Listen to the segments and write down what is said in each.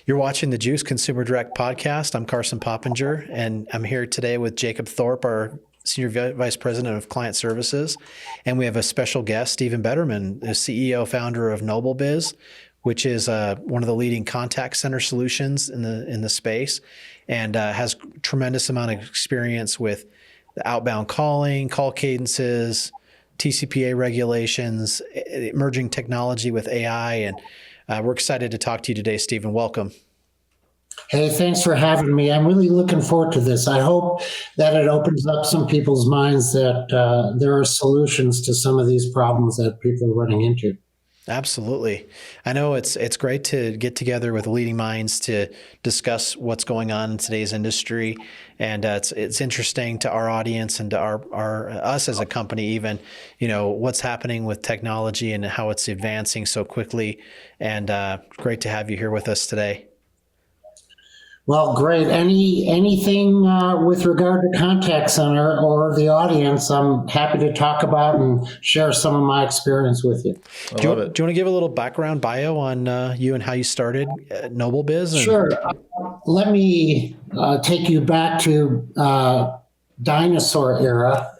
You're watching the Juice Consumer Direct podcast. I'm Carson Poppenger, and I'm here today with Jacob Thorpe, our Senior Vice President of Client Services. And we have a special guest, Steven Bederman, the CEO, founder of NobelBiz, which is one of the leading contact center solutions in the space, and has tremendous amount of experience with the outbound calling, call cadences, TCPA regulations, emerging technology with AI, and we're excited to talk to you today, Steven. Welcome. Hey, thanks for having me. I'm really looking forward to this. I hope that it opens up some people's minds that there are solutions to some of these problems that people are running into. Absolutely. I know it's great to get together with leading minds to discuss what's going on in today's industry, and it's interesting to our audience and to our us as a company, even what's happening with technology and how it's advancing so quickly. And great to have you here with us today. Well, great. Anything with regard to contact center or the audience, I'm happy to talk about and share some of my experience with you. Do you want to give a little background bio on you and how you started at NobelBiz? Sure. Let me take you back to dinosaur era,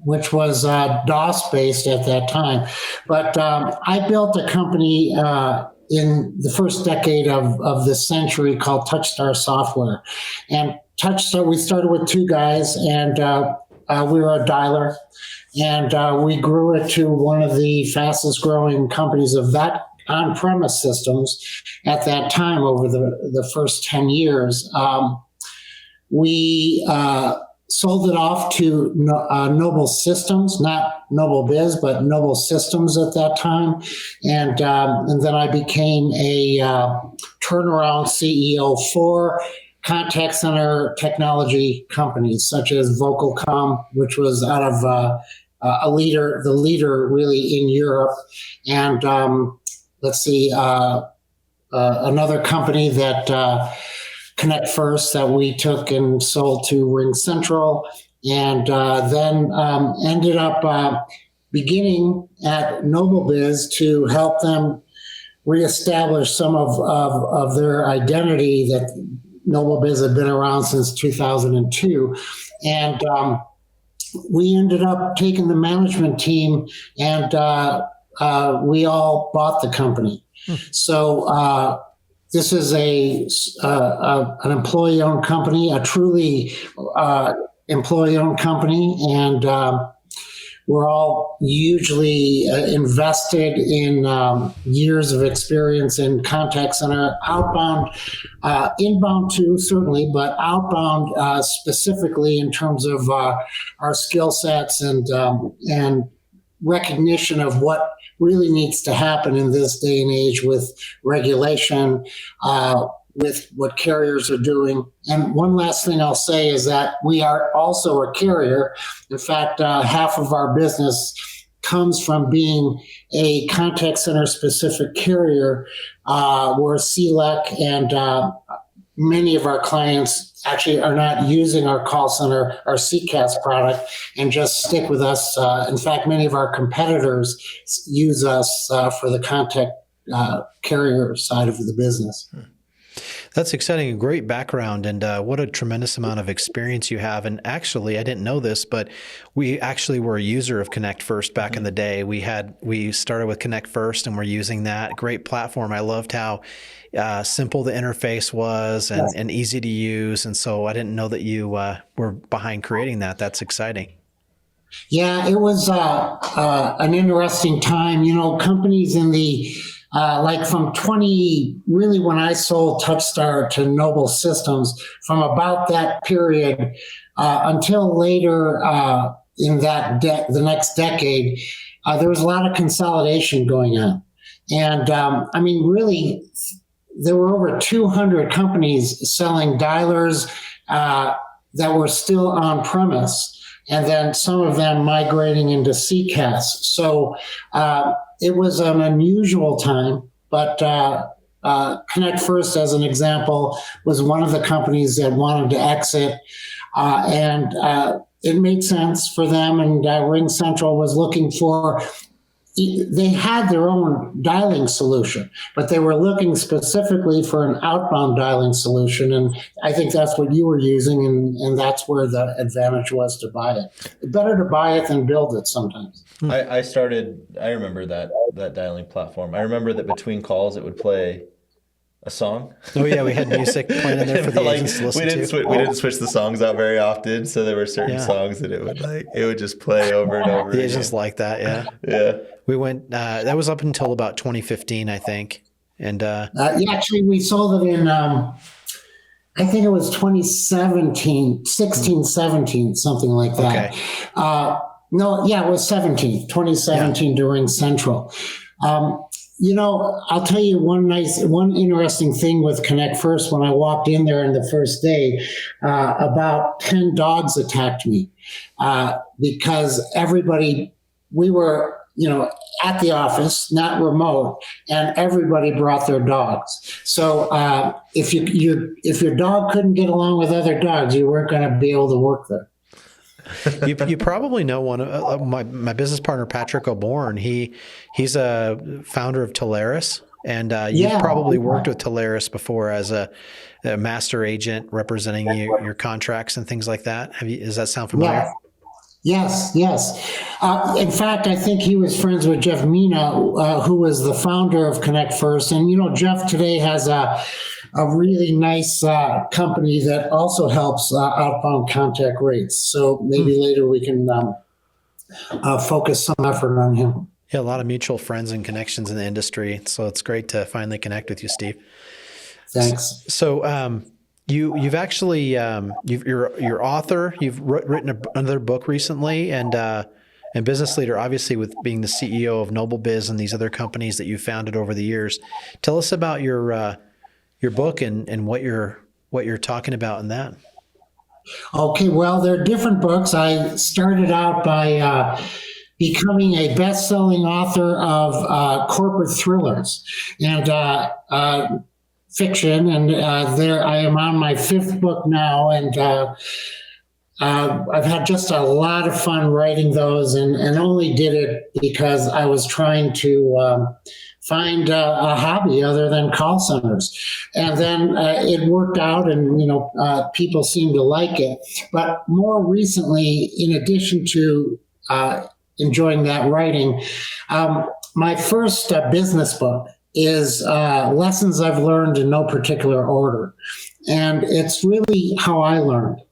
which was DOS based at that time. But I built a company in the first decade of the century called TouchStar Software. And TouchStar, we started with two guys, and we were a dialer. And we grew it to one of the fastest growing companies of that on-premise systems at that time over the first 10 years. We sold it off to Nobel Systems, not NobelBiz, but Nobel Systems at that time. And then I became a turnaround CEO for contact center technology companies such as Vocalcom, which was out of the leader really in Europe. And another company that Connect First that we took and sold to RingCentral, and then ended up beginning at NobelBiz to help them reestablish some of their identity that NobelBiz had been around since 2002. And we ended up taking the management team, and we all bought the company. So this is an employee-owned company, a truly employee-owned company, and we're all hugely invested in years of experience in contact center, outbound, inbound too, certainly, but outbound specifically in terms of our skill sets and recognition of what really needs to happen in this day and age with regulation, with what carriers are doing. And one last thing I'll say is that we are also a carrier. In fact, half of our business comes from being a contact center specific carrier. We're CLEC, and many of our clients actually are not using our call center, our CCaaS product, and just stick with us. In fact, many of our competitors use us for the contact carrier side of the business. That's exciting. A great background, and what a tremendous amount of experience you have. And actually, I didn't know this, but we actually were a user of Connect First back in the day. We started with Connect First, and we're using that. Great platform. I loved how simple the interface was and easy to use. And so I didn't know that you were behind creating that. That's exciting. Yeah, it was an interesting time. Companies in the like from really when I sold TouchStar to Nobel Systems, from about that period until later in the next decade, there was a lot of consolidation going on. And really, there were over 200 companies selling dialers that were still on premise, and then some of them migrating into CCaaS. So it was an unusual time, but Connect First, as an example, was one of the companies that wanted to exit, and it made sense for them. And RingCentral was looking for they had their own dialing solution, but they were looking specifically for an outbound dialing solution. And I think that's what you were using, and that's where the advantage was to buy it. Better to buy it than build it sometimes. I remember that dialing platform. I remember that between calls it would play a song. Oh yeah, we had music playing in there for the agents to listen to. We didn't switch the songs out very often, so there were certain songs that it would just play over and over. The agents like that, yeah. Yeah. We went. That was up until about 2015, I think. And actually, we sold it in. I think it was 2017, 16, 17, something like that. Okay. It was 2017 during RingCentral. I'll tell you one interesting thing with Connect First. When I walked in there on the first day, about 10 dogs attacked me because we were, at the office, not remote, and everybody brought their dogs. So if your dog couldn't get along with other dogs, you weren't going to be able to work there. You probably know one of my business partner, Patrick O'Born. He's a founder of Teleris, and you've probably worked with Teleris before as a master agent representing your contracts and things like that. Does that sound familiar? Yes. In fact, I think he was friends with Jeff Mina, who was the founder of Connect First. And, Jeff today has a really nice company that also helps outbound contact rates. So maybe later we can focus some effort on him. Yeah, a lot of mutual friends and connections in the industry. So it's great to finally connect with you, Steve. Thanks. So you've actually you're author. You've written another book recently, and business leader, obviously, with being the CEO of NobelBiz and these other companies that you founded over the years. Tell us about your book and what you're talking about in that. Okay, well, there are different books. I started out by becoming a best-selling author of corporate thrillers and fiction, and there I am on my 5th book now, and I've had just a lot of fun writing those, and only did it because I was trying to find a hobby other than call centers. And then it worked out, and people seemed to like it. But more recently, in addition to enjoying that writing, my first business book is Lessons I've Learned in No Particular Order. And it's really how I learned.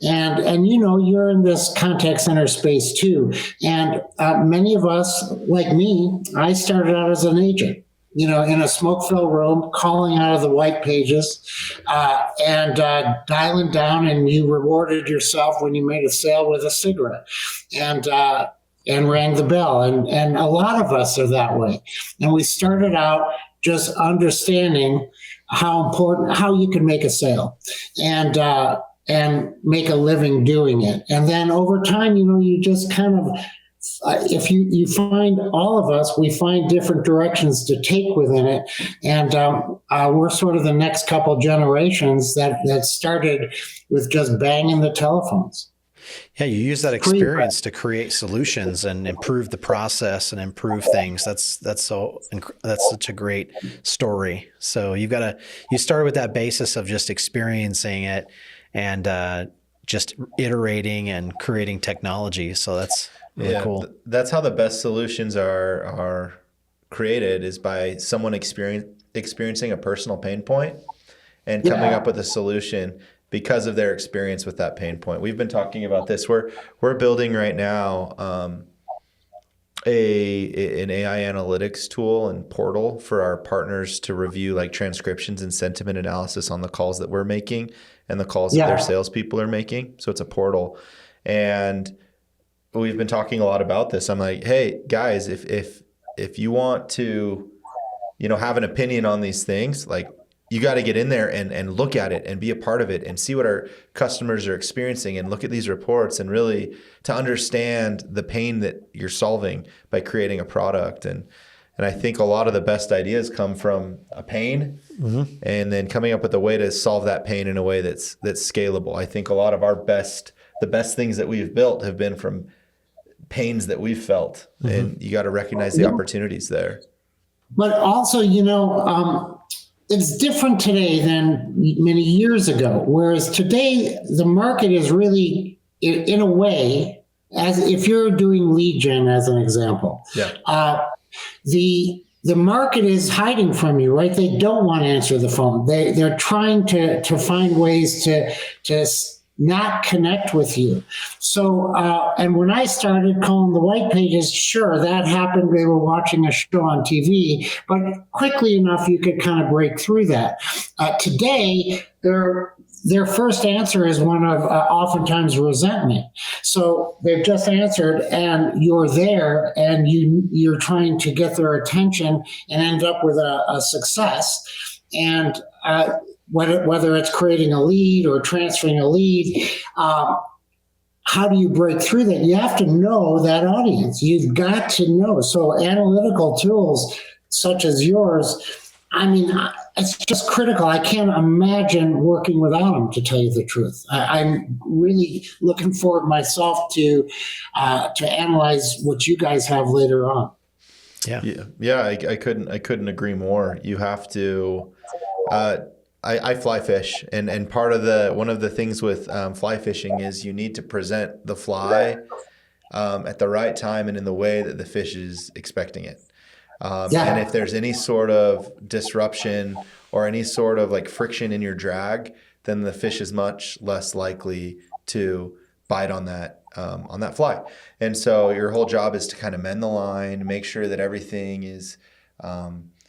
And you're in this contact center space too. And many of us, like me, I started out as an agent, in a smoke-filled room, calling out of the white pages and dialing down, and you rewarded yourself when you made a sale with a cigarette and rang the bell. And a lot of us are that way. And we started out just understanding how you can make a sale and make a living doing it. And then over time, you just kind of, if you find all of us, we find different directions to take within it. And we're sort of the next couple generations that started with just banging the telephones. Yeah, you use that experience to create solutions and improve the process and improve things. That's such a great story. So you started with that basis of just experiencing it and just iterating and creating technology. So that's really cool. That's how the best solutions are created, is by someone experiencing a personal pain point and coming up with a solution because of their experience with that pain point. We've been talking about this. We're building right now an AI analytics tool and portal for our partners to review like transcriptions and sentiment analysis on the calls that we're making and the calls that their salespeople are making. So it's a portal. And we've been talking a lot about this. I'm like, hey guys, if you want to, have an opinion on these things, like, you got to get in there and look at it and be a part of it and see what our customers are experiencing and look at these reports and really to understand the pain that you're solving by creating a product. And I think a lot of the best ideas come from a pain and then coming up with a way to solve that pain in a way that's scalable. I think a lot of the best things that we've built have been from pains that we've felt, and you got to recognize the opportunities there. But also, it's different today than many years ago. Whereas today, the market is really, in a way, as if you're doing lead gen, as an example, the market is hiding from you, right? They don't want to answer the phone. They're trying to find ways to not connect with you. So, and when I started calling the white pages, sure, that happened. They were watching a show on TV, but quickly enough, you could kind of break through that. Today, their first answer is one of oftentimes resentment. So they've just answered, and you're there, and you're trying to get their attention and end up with a success. And whether it's creating a lead or transferring a lead, how do you break through that? You have to know that audience. You've got to know. So analytical tools such as yours, I mean, it's just critical. I can't imagine working without them, to tell you the truth. I'm really looking forward myself to analyze what you guys have later on. I couldn't agree more. You have to. I fly fish, and part of one of the things with fly fishing is you need to present the fly at the right time and in the way that the fish is expecting it. And if there's any sort of disruption or any sort of like friction in your drag, then the fish is much less likely to bite on that fly. And so your whole job is to kind of mend the line, make sure that everything is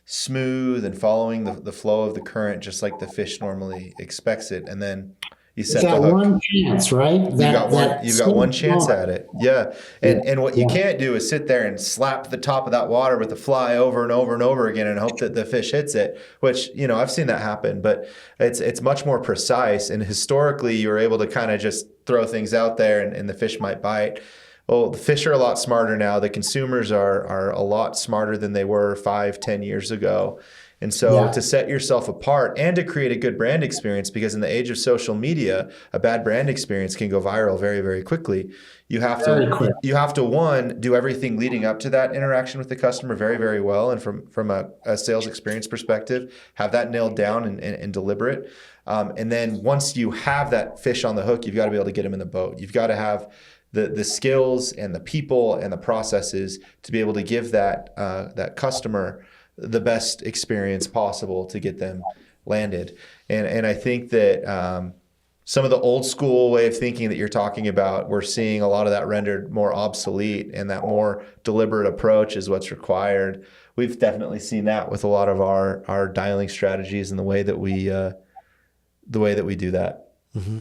smooth and following the flow of the current, just like the fish normally expects it. And then you set the hook. One chance, right? You've got one chance at it. Yeah. And what you can't do is sit there and slap the top of that water with the fly over and over and over again and hope that the fish hits it, which, I've seen that happen, but it's much more precise. And historically, you were able to kind of just throw things out there and the fish might bite. Well, the fish are a lot smarter now. The consumers are a lot smarter than they were 5-10 years ago. And so to set yourself apart and to create a good brand experience, because in the age of social media, a bad brand experience can go viral very, very quickly. You have to one, do everything leading up to that interaction with the customer very, very well. And from a sales experience perspective, have that nailed down and deliberate. And then once you have that fish on the hook, you've got to be able to get them in the boat. You've got to have the skills and the people and the processes to be able to give that customer the best experience possible to get them landed. And I think that some of the old school way of thinking that you're talking about, we're seeing a lot of that rendered more obsolete, and that more deliberate approach is what's required. We've definitely seen that with a lot of our dialing strategies and the way that we do that. Mm-hmm.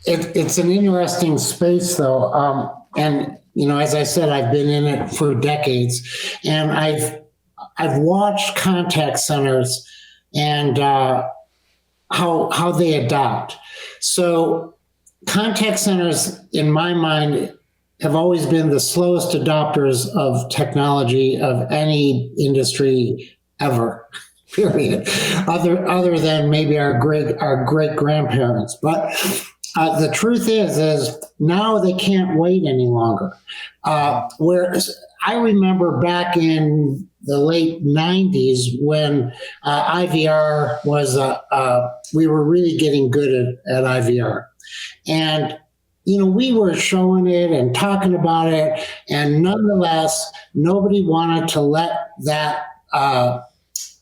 It's an interesting space, though. And, as I said, I've been in it for decades, and I've watched contact centers and how they adopt. So contact centers, in my mind, have always been the slowest adopters of technology of any industry ever. Period. Other than maybe our great grandparents, but the truth is now they can't wait any longer. Whereas I remember back in the late 90s when IVR was, we were really getting good at IVR. And, we were showing it and talking about it. And nonetheless, nobody wanted to let that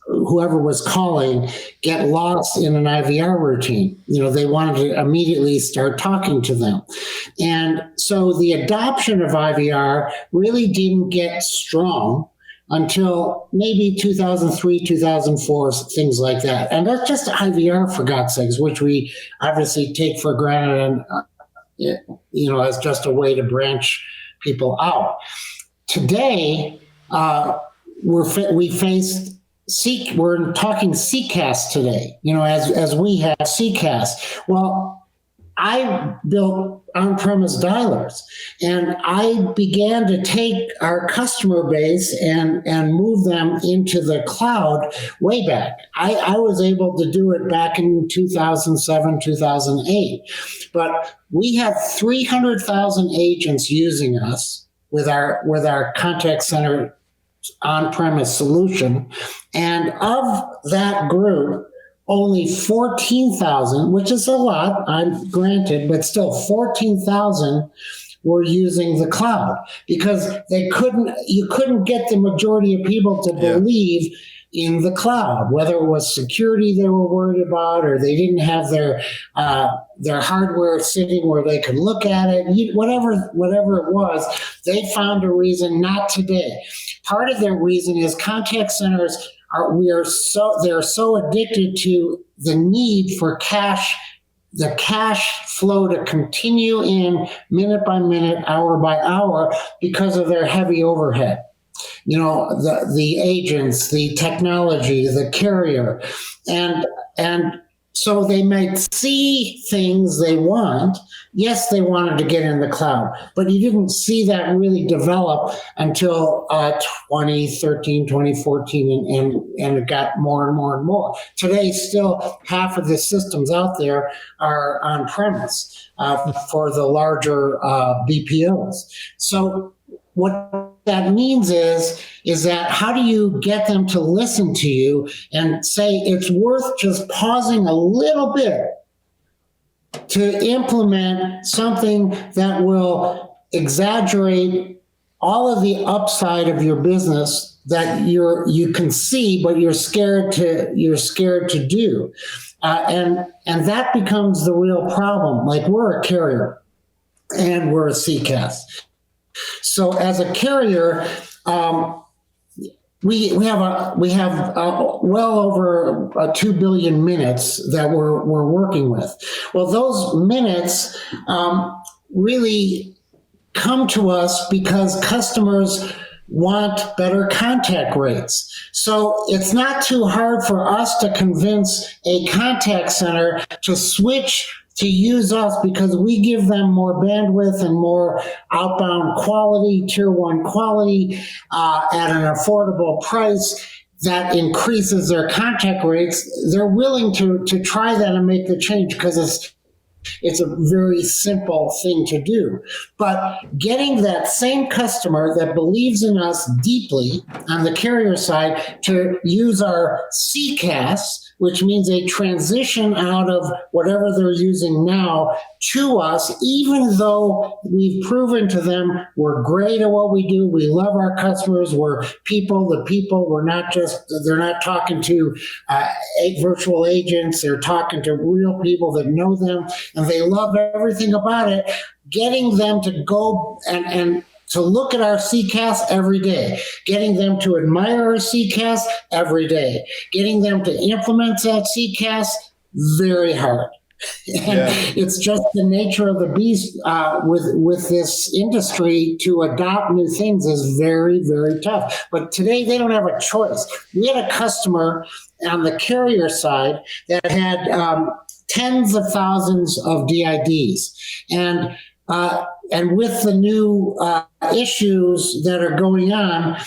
whoever was calling get lost in an IVR routine. They wanted to immediately start talking to them. And so the adoption of IVR really didn't get strong until maybe 2003, 2004, things like that. And that's just IVR, for God's sakes, which we obviously take for granted and, as just a way to branch people out. Today, we're talking CCaaS today, as we have CCaaS. Well, I built on-premise dialers, and I began to take our customer base and move them into the cloud way back. I was able to do it back in 2007, 2008, but we have 300,000 agents using us with our contact center on-premise solution, and of that group, only 14,000, which is a lot, I'm granted, but still 14,000 were using the cloud because you couldn't get the majority of people to believe in the cloud, whether it was security they were worried about or they didn't have their hardware sitting where they could look at it, whatever it was, they found a reason not today. Part of their reason is contact centers they're so addicted to the need for the cash flow to continue in minute by minute, hour by hour because of their heavy overhead. The agents, the technology, the carrier, and so they might see things they want. Yes, they wanted to get in the cloud, but you didn't see that really develop until 2013, 2014, and it got more and more and more. Today, still half of the systems out there are on premise for the larger BPOs. So what that means is that how do you get them to listen to you and say it's worth just pausing a little bit to implement something that will exaggerate all of the upside of your business that you can see, but you're scared to do, and that becomes the real problem. Like, we're a carrier and we're a CCaaS. So as a carrier, we have well over 2 billion minutes that we're working with. Well, those minutes really come to us because customers want better contact rates. So it's not too hard for us to convince a contact center to switch to use us because we give them more bandwidth and more outbound quality, tier 1 quality at an affordable price that increases their contact rates. They're willing to try that and make the change because it's a very simple thing to do. But getting that same customer that believes in us deeply on the carrier side to use our CCaaS, which means a transition out of whatever they're using now to us, even though we've proven to them we're great at what we do, we love our customers, we're the people, they're not talking to virtual agents, they're talking to real people that know them, and they love everything about it. Getting them to go and to look at our CCaaS every day, getting them to admire our CCaaS every day, getting them to implement that CCaaS, very hard. And it's just the nature of the beast with this industry. To adopt new things is very, very tough. But today they don't have a choice. We had a customer on the carrier side that had tens of thousands of DIDs. And with the new issues that are going on,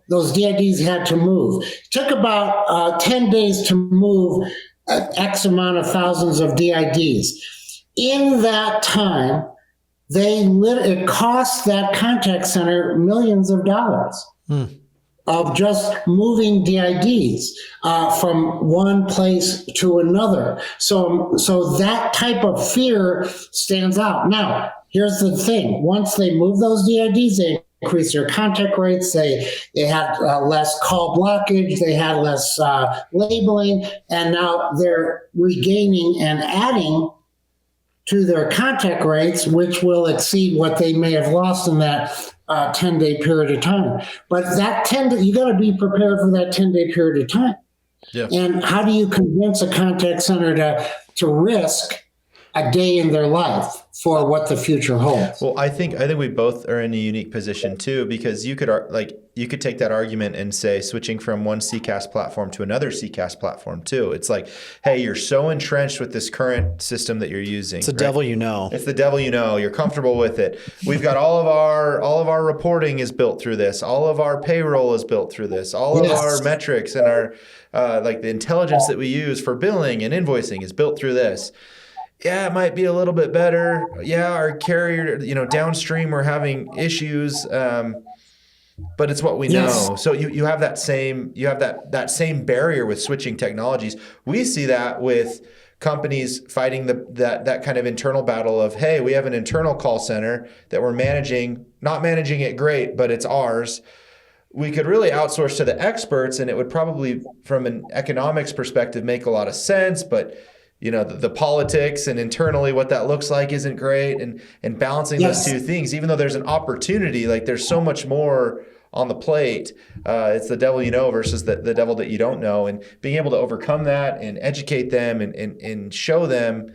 those DIDs had to move. It took about 10 days to move X amount of thousands of DIDs. In that time, it cost that contact center millions of dollars. Of just moving DIDs from one place to another. So that type of fear stands out. Now, here's the thing. Once they move those DIDs, they increase their contact rates. They had less call blockage. They had less labeling. And now they're regaining and adding to their contact rates, which will exceed what they may have lost in that 10-day period of time. But that you got to be prepared for that 10-day period of time. Yeah. And how do you convince a contact center to risk a day in their life for what the future holds. Well, I think we both are in a unique position too, because you could take that argument and say switching from one CCaaS platform to another CCaaS platform too. It's like, hey, you're so entrenched with this current system that you're using. It's the devil you know. It's the devil you know. You're comfortable with it. We've got all of our reporting is built through this. All of our payroll is built through this. All of our metrics and our like the intelligence that we use for billing and invoicing is built through this. Yeah, it might be a little bit better. Yeah, our carrier, downstream we're having issues, but it's what we know. So you have that same barrier with switching technologies. We see that with companies fighting that kind of internal battle of, hey, we have an internal call center that we're not managing it great, but it's ours. We could really outsource to the experts, and it would probably, from an economics perspective, make a lot of sense, but the politics and internally what that looks like isn't great, and balancing those two things, even though there's an opportunity, like there's so much more on the plate. It's the devil you know versus the devil that you don't know, and being able to overcome that and educate them and show them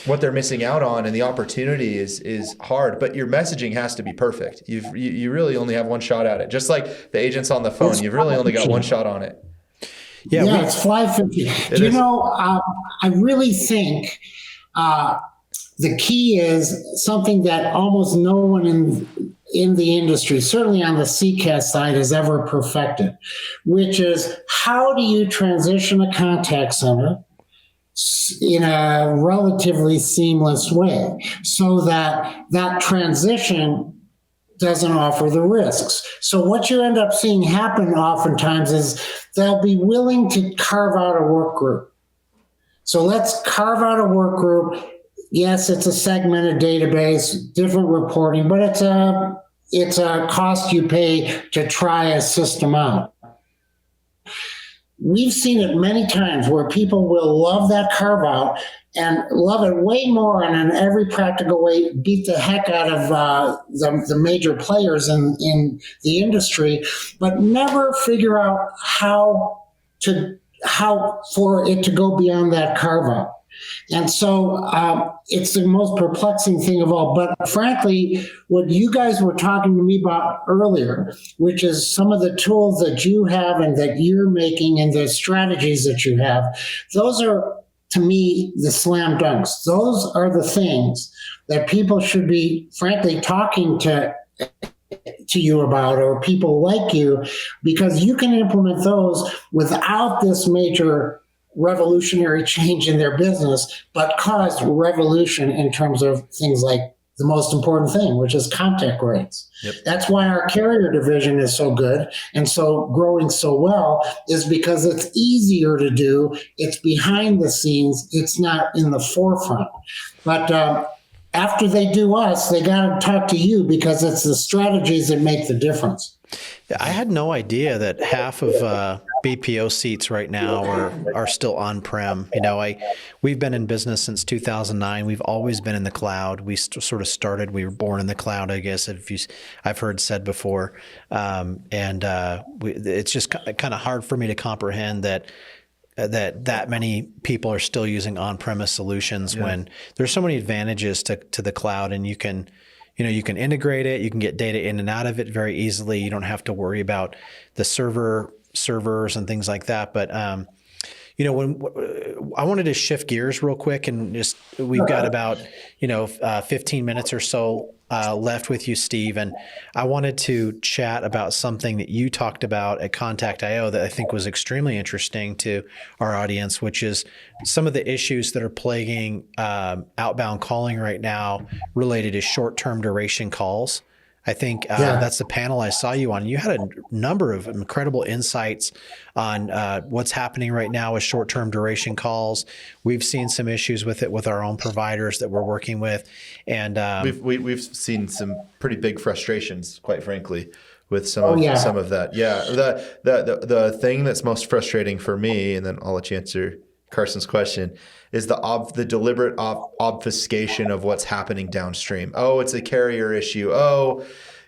what they're missing out on, and the opportunity is hard, but your messaging has to be perfect. You really only have one shot at it. Just like the agents on the phone, you've really only got one shot on it. Yeah, it's fly fishing. I really think the key is something that almost no one in the industry, certainly on the CCaaS side, has ever perfected, which is how do you transition a contact center in a relatively seamless way so that transition doesn't offer the risks. So what you end up seeing happen oftentimes is they'll be willing to carve out a work group. So let's carve out a work group. Yes, it's a segmented database, different reporting, but it's a cost you pay to try a system out. We've seen it many times where people will love that carve out and love it way more, and in every practical way beat the heck out of the major players in the industry, but never figure out how for it to go beyond that carve out. And so it's the most perplexing thing of all. But frankly, what you guys were talking to me about earlier, which is some of the tools that you have and that you're making and the strategies that you have, those are, to me, the slam dunks. Those are the things that people should be, frankly, talking to you about, or people like you, because you can implement those without this major revolutionary change in their business, but caused revolution in terms of things like the most important thing, which is contact rates. Yep. That's why our carrier division is so good and so growing so well, is because it's easier to do. It's behind the scenes. It's not in the forefront. But after they do us, they got to talk to you, because it's the strategies that make the difference. Yeah, I had no idea that half of BPO seats right now are still on-prem. We've been in business since 2009. We've always been in the cloud. We sort of started. We were born in the cloud, I guess, I've heard said before. It's just kind of hard for me to comprehend that many people are still using on-premise solutions when there's so many advantages to the cloud, and you can integrate it, you can get data in and out of it very easily. You don't have to worry about the servers and things like that. But when I wanted to shift gears real quick, and we've got about 15 minutes or so left with you, Steve, and I wanted to chat about something that you talked about at Contact.io that I think was extremely interesting to our audience, which is some of the issues that are plaguing outbound calling right now related to short-term duration calls. I think that's the panel I saw you on. You had a number of incredible insights on what's happening right now with short-term duration calls. We've seen some issues with it with our own providers that we're working with, and we've seen some pretty big frustrations, quite frankly, with some of that. Yeah, the thing that's most frustrating for me, and then I'll let you answer Carson's question, is the deliberate obfuscation of what's happening downstream. Oh, it's a carrier issue. Oh,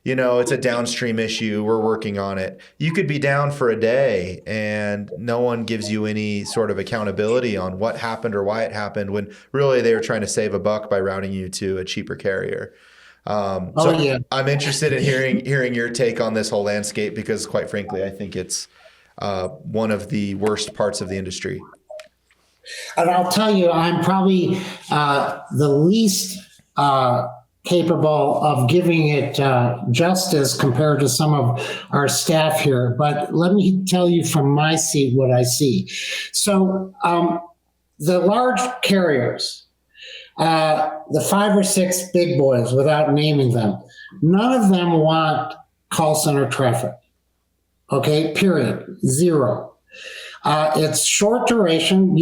it's a downstream issue. We're working on it. You could be down for a day and no one gives you any sort of accountability on what happened or why it happened, when really they were trying to save a buck by routing you to a cheaper carrier. I'm interested in hearing your take on this whole landscape, because quite frankly, I think it's one of the worst parts of the industry. And I'll tell you, I'm probably the least capable of giving it justice compared to some of our staff here. But let me tell you from my seat what I see. So the large carriers, the 5 or 6 big boys, without naming them, none of them want call center traffic. Okay, period. Zero. It's short duration.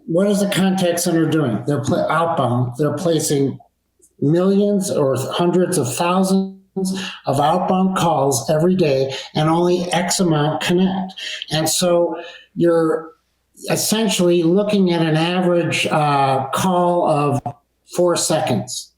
What is the contact center doing? They're outbound. They're placing millions or hundreds of thousands of outbound calls every day, and only X amount connect. And so you're essentially looking at an average call of 4 seconds.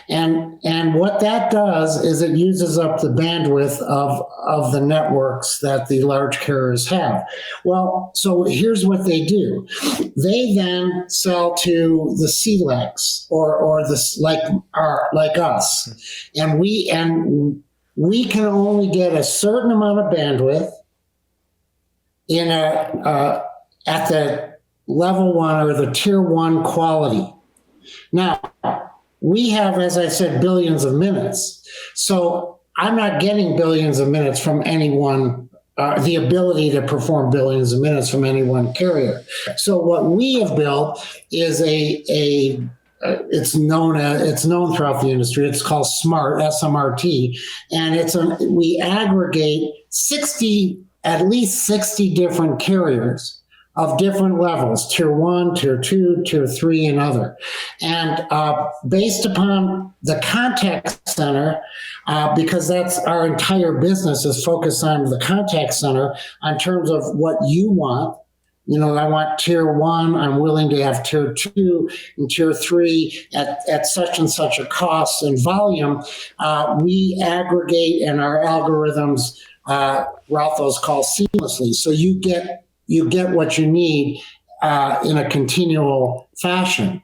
And what that does is it uses up the bandwidth of the networks that the large carriers have. Well, so here's what they do. They then sell to the CLECs or the like us. And we can only get a certain amount of bandwidth in at the level 1 or the tier 1 quality. Now, we have, as I said, billions of minutes. So I'm not getting billions of minutes from anyone, the ability to perform billions of minutes from any one carrier. So what we have built is it's known throughout the industry. It's called SMART, SMRT, and we aggregate at least 60 different carriers of different levels, tier 1, tier 2, tier 3, and other. And based upon the contact center, because that's our entire business is focused on the contact center in terms of what you want. I want tier 1, I'm willing to have tier 2 and tier 3 at such and such a cost and volume. We aggregate, and our algorithms route those calls seamlessly. So you get what you need in a continual fashion.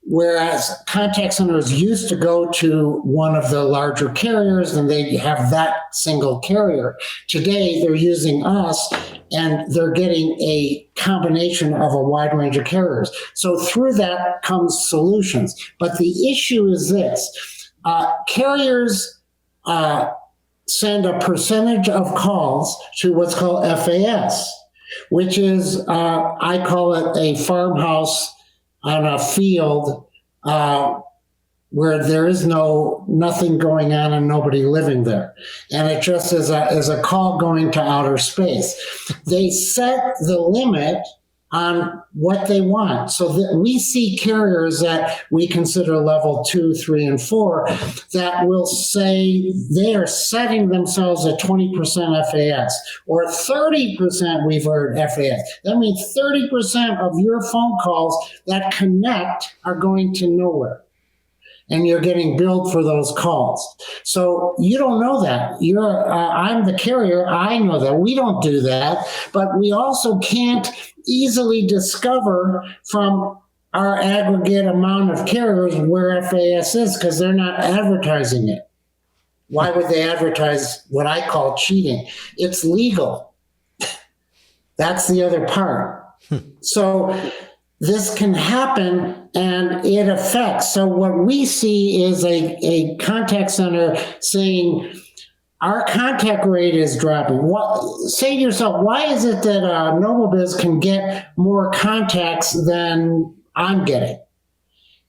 Whereas contact centers used to go to one of the larger carriers and they have that single carrier. Today, they're using us and they're getting a combination of a wide range of carriers. So through that comes solutions. But the issue is this. Carriers send a percentage of calls to what's called FAS, which is, I call it a farmhouse on a field where there is nothing going on and nobody living there. And it just is a call going to outer space. They set the limit on what they want. So that we see carriers that we consider level 2, 3, and 4 that will say they are setting themselves at 20% FAS or 30%, we've heard FAS. That means 30% of your phone calls that connect are going to nowhere. And you're getting billed for those calls. So you don't know that. I'm the carrier. I know that. We don't do that. But we also can't easily discover from our aggregate amount of carriers where FAS is because they're not advertising it. Why would they advertise what I call cheating? It's legal. That's the other part. So this can happen and it affects. So what we see is a contact center saying, our contact rate is dropping. Say to yourself, why is it that NobelBiz can get more contacts than I'm getting?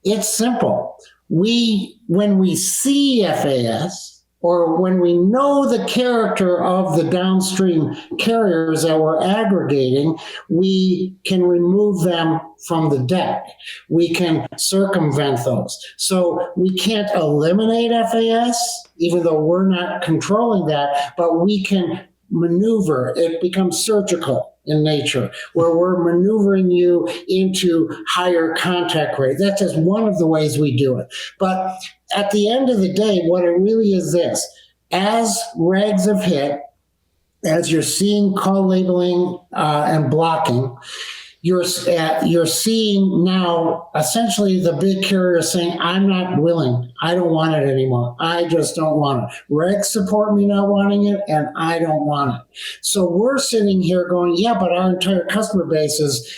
It's simple. When we see FAS, or when we know the character of the downstream carriers that we're aggregating, we can remove them from the deck. We can circumvent those. So we can't eliminate FAS, even though we're not controlling that, but we can maneuver. It becomes surgical in nature, where we're maneuvering you into higher contact rate. That's just one of the ways we do it. But at the end of the day, what it really is this, as regs have hit, as you're seeing call labeling and blocking, you're seeing now essentially the big carrier saying, I'm not willing. I don't want it anymore. I just don't want it. Regs support me not wanting it, and I don't want it. So we're sitting here going, yeah, but our entire customer base is,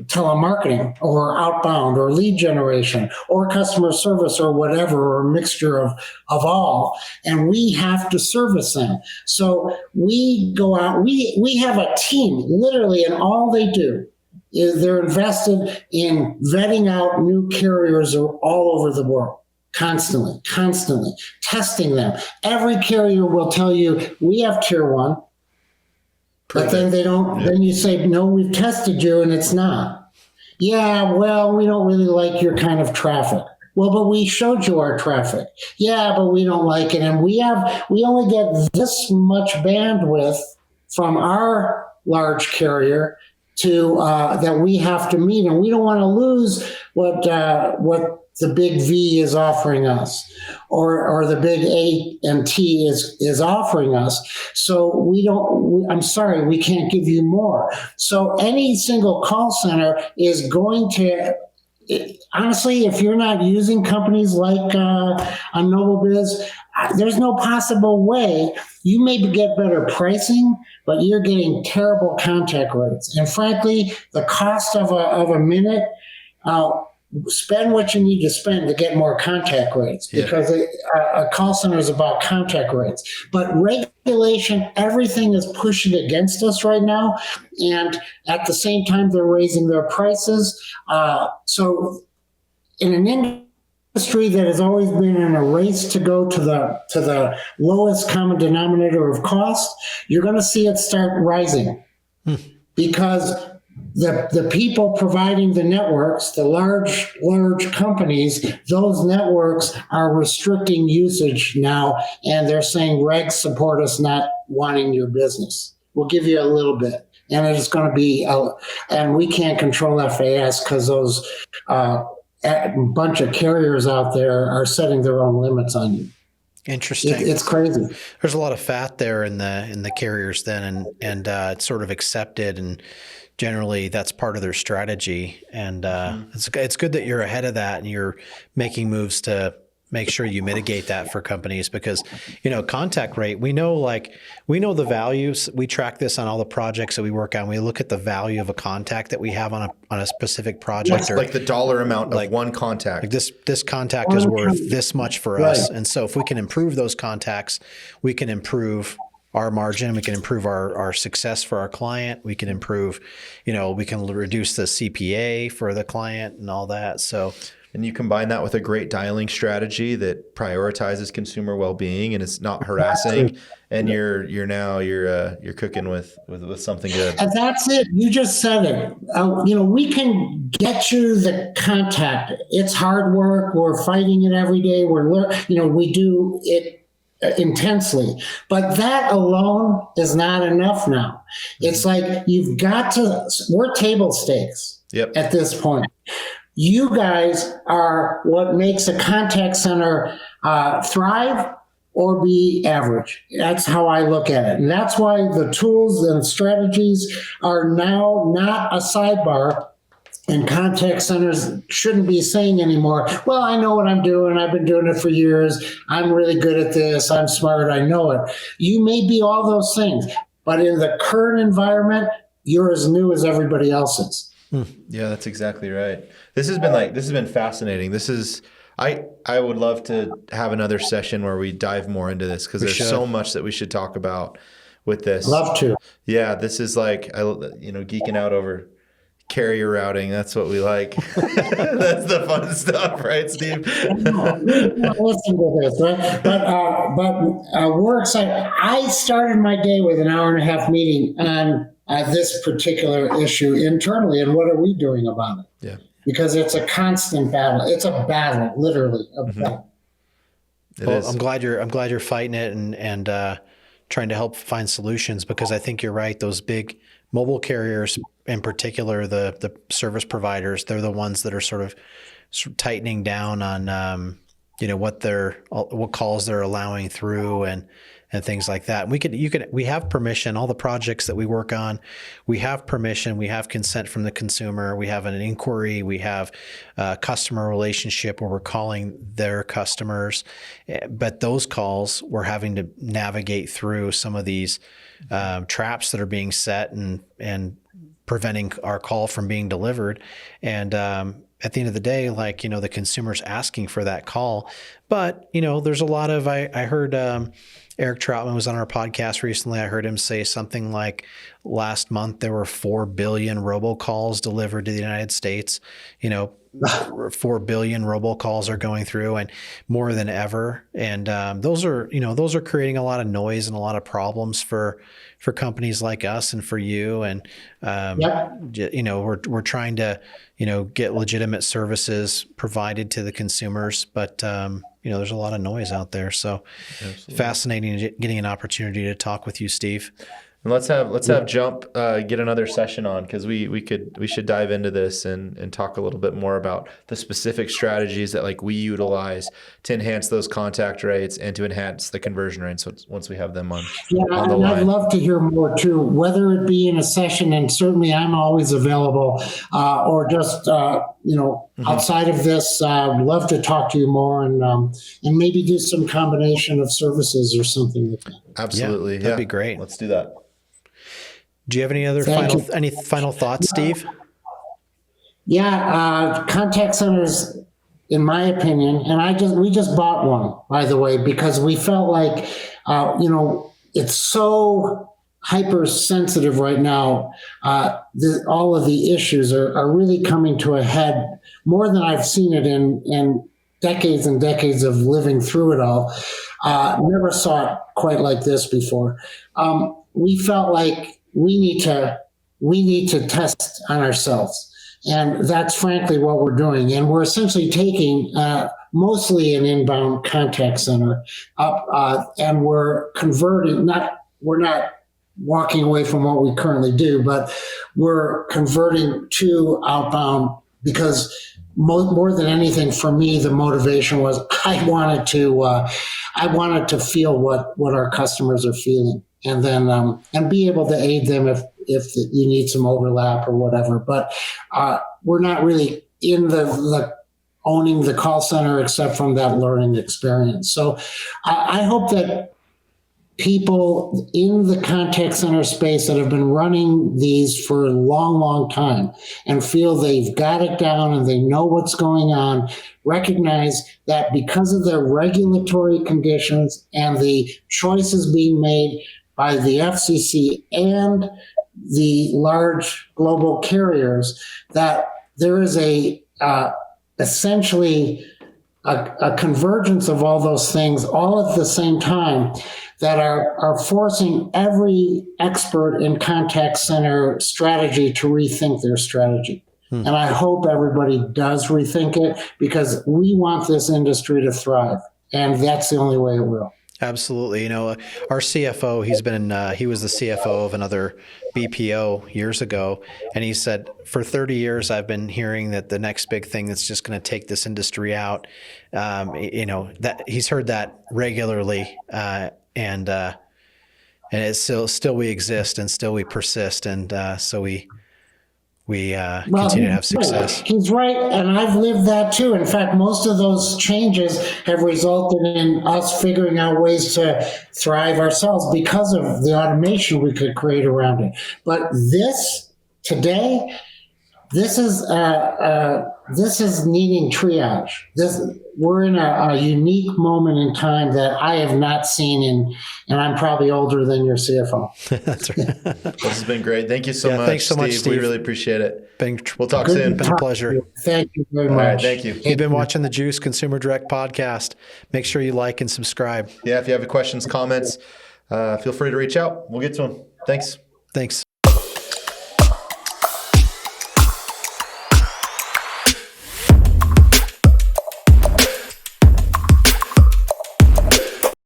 telemarketing or outbound or lead generation or customer service or whatever, or a mixture of all. And we have to service them. So we go out, we have a team literally, and all they do is they're invested in vetting out new carriers all over the world. Constantly testing them. Every carrier will tell you, we have tier one. But then they don't, then you say, no, we've tested you and it's not. Yeah, well, we don't really like your kind of traffic. Well, but we showed you our traffic. Yeah, but we don't like it. And we only get this much bandwidth from our large carrier to that we have to meet. And we don't want to lose what the big V is offering us, or the big A&T is offering us. So I'm sorry, we can't give you more. So any single call center is going to, honestly, if you're not using companies like NobelBiz, there's no possible way. You may get better pricing, but you're getting terrible contact rates. And frankly, the cost of a minute, spend what you need to spend to get more contact rates, because a call center is about contact rates. But regulation, everything is pushing against us right now. And at the same time, they're raising their prices. So in an industry that has always been in a race to go to the lowest common denominator of cost, you're going to see it start rising because the people providing the networks, the large companies, those networks are restricting usage now, and they're saying regs support us not wanting your business. We'll give you a little bit, and it's going to be, and we can't control FAS because those bunch of carriers out there are setting their own limits on you. Interesting. It's crazy. There's a lot of fat there in the carriers then, and it's sort of accepted, and generally that's part of their strategy. And it's good that you're ahead of that and you're making moves to make sure you mitigate that for companies, because, contact rate, we know the values. We track this on all the projects that we work on. We look at the value of a contact that we have on a specific project, or like the dollar amount of one contact. Like this contact is worth this much for us. And so if we can improve those contacts, we can improve our margin, we can improve our success for our client, we can improve, we can reduce the CPA for the client and all that. So, and you combine that with a great dialing strategy that prioritizes consumer well-being and it's not harassing, and you're cooking with something good. And that's it. You just said it. We can get you the contact. It's hard work. We're fighting it every day. We do it intensely, but that alone is not enough now. It's like we're table stakes at this point. You guys are what makes a contact center thrive or be average. That's how I look at it. And that's why the tools and strategies are now not a sidebar. And contact centers shouldn't be saying anymore, well, I know what I'm doing. I've been doing it for years. I'm really good at this. I'm smart. I know it. You may be all those things, but in the current environment, you're as new as everybody else is. Yeah, that's exactly right. This has been fascinating. I would love to have another session where we dive more into this, because there's so much that we should talk about with this. Love to. Yeah, this is like, geeking out over carrier routing. That's what we like. That's the fun stuff, right, Steve? Listen to this, right? But we're excited. I started my day with an hour and a half meeting on this particular issue internally, and what are we doing about it? Yeah. Because it's a constant battle. It's a battle, literally a battle. Well, I'm glad you're fighting it and trying to help find solutions, because I think you're right. Those big mobile carriers, in particular, the service providers, they're the ones that are sort of tightening down on what calls they're allowing through and things like that. We have permission, all the projects that we work on, we have permission, we have consent from the consumer, we have an inquiry, we have a customer relationship where we're calling their customers. But those calls, we're having to navigate through some of these traps that are being set and preventing our call from being delivered. And at the end of the day, the consumer's asking for that call. But, there's a lot of, I heard Eric Troutman was on our podcast recently. I heard him say something like last month there were 4 billion robocalls delivered to the United States. 4 billion robocalls are going through, and more than ever. And those are creating a lot of noise and a lot of problems for companies like us and for you. And we're trying to get legitimate services provided to the consumers, but there's a lot of noise out there. So Absolutely. Fascinating getting an opportunity to talk with you, Steve. And let's have Jump get another session on, because we should dive into this and talk a little bit more about the specific strategies that we utilize to enhance those contact rates and to enhance the conversion rates once we have them on the line. I'd love to hear more too, whether it be in a session, and certainly I'm always available, or just outside of this. I'd love to talk to you more and maybe do some combination of services or something like that. Absolutely, that'd be great. Let's do that. Do you have any final thoughts, Steve? Yeah, contact centers, in my opinion, and we just bought one, by the way, because we felt like it's so hypersensitive right now. All of the issues are really coming to a head more than I've seen it in decades and decades of living through it all. Never saw it quite like this before. We felt like we need to test on ourselves. And that's frankly what we're doing. And we're essentially taking mostly an inbound contact center up, and we're converting, we're not walking away from what we currently do, but we're converting to outbound because more than anything for me, the motivation was I wanted to feel what our customers are feeling. And then and be able to aid them if you need some overlap or whatever. But we're not really in the owning the call center except from that learning experience. So I hope that people in the contact center space that have been running these for a long, long time and feel they've got it down and they know what's going on, recognize that because of the regulatory conditions and the choices being made by the FCC and the large global carriers, that there is essentially a convergence of all those things all at the same time that are forcing every expert in contact center strategy to rethink their strategy. And I hope everybody does rethink it, because we want this industry to thrive, and that's the only way it will. Absolutely. Our CFO, he was the CFO of another BPO years ago. And he said, for 30 years, I've been hearing that the next big thing that's just going to take this industry out, that he's heard that regularly. And it's still we exist and still we persist. And so we continue to have success. He's right, and I've lived that too. In fact, most of those changes have resulted in us figuring out ways to thrive ourselves because of the automation we could create around it. But this is needing triage. We're in a unique moment in time that I have not seen and I'm probably older than your CFO. That's right. This has been great. Thank you so much, thanks so much, Steve. We really appreciate it. We'll talk Good soon. Been a pleasure. Thank you very much. All right, thank you. You've been watching the Juice Consumer Direct podcast. Make sure you like and subscribe. Yeah, if you have any questions, comments, feel free to reach out. We'll get to them. Thanks. Thanks.